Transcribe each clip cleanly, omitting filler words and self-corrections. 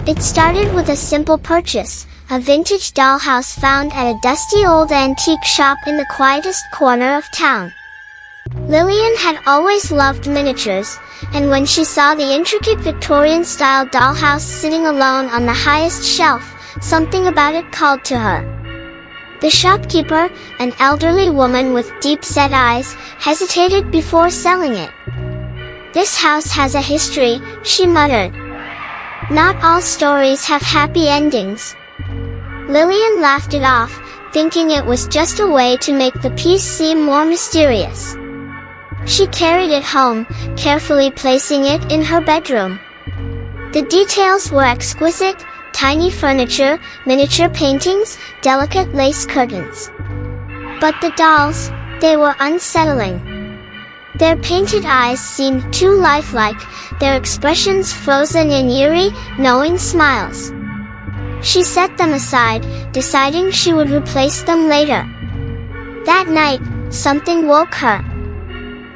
It started with a simple purchase, a vintage dollhouse found at a dusty old antique shop in the quietest corner of town. Lillian had always loved miniatures, and when she saw the intricate Victorian-style dollhouse sitting alone on the highest shelf, something about it called to her. The shopkeeper, an elderly woman with deep-set eyes, hesitated before selling it. "This house has a history," she muttered. "Not all stories have happy endings." Lillian laughed it off, thinking it was just a way to make the piece seem more mysterious. She carried it home, carefully placing it in her bedroom. The details were exquisite: tiny furniture, miniature paintings, delicate lace curtains. But the dolls, they were unsettling. Their painted eyes seemed too lifelike, their expressions frozen in eerie, knowing smiles. She set them aside, deciding she would replace them later. That night, something woke her.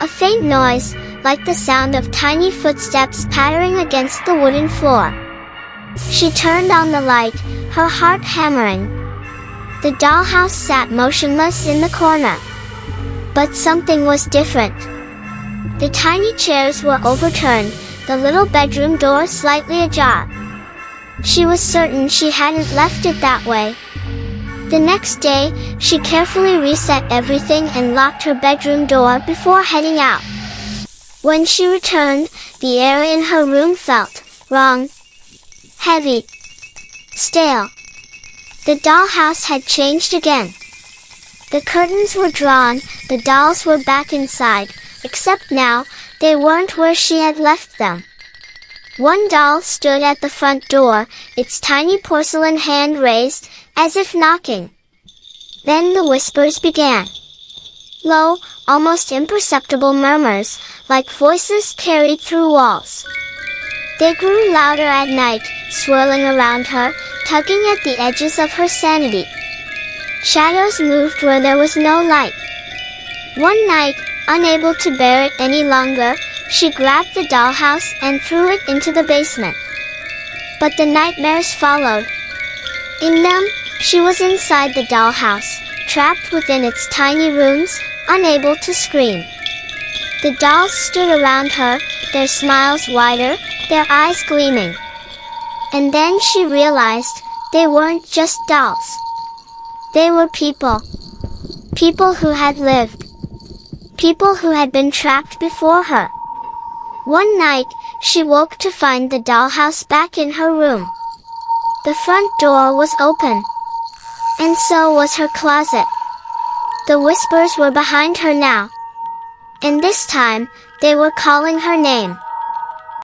A faint noise, like the sound of tiny footsteps pattering against the wooden floor. She turned on the light, her heart hammering. The dollhouse sat motionless in the corner. But something was different. The tiny chairs were overturned, the little bedroom door slightly ajar. She was certain she hadn't left it that way. The next day, she carefully reset everything and locked her bedroom door before heading out. When she returned, the air in her room felt wrong. Heavy. Stale. The dollhouse had changed again. The curtains were drawn, the dolls were back inside, except now, they weren't where she had left them. One doll stood at the front door, its tiny porcelain hand raised, as if knocking. Then the whispers began. Low, almost imperceptible murmurs, like voices carried through walls. They grew louder at night, swirling around her, tugging at the edges of her sanity. Shadows moved where there was no light. One night, unable to bear it any longer, she grabbed the dollhouse and threw it into the basement. But the nightmares followed. In them, she was inside the dollhouse, trapped within its tiny rooms, unable to scream. The dolls stood around her, their smiles wider, their eyes gleaming. And then she realized, they weren't just dolls. They were people. People who had lived. People who had been trapped before her. One night, she woke to find the dollhouse back in her room. The front door was open. And so was her closet. The whispers were behind her now. And this time, they were calling her name.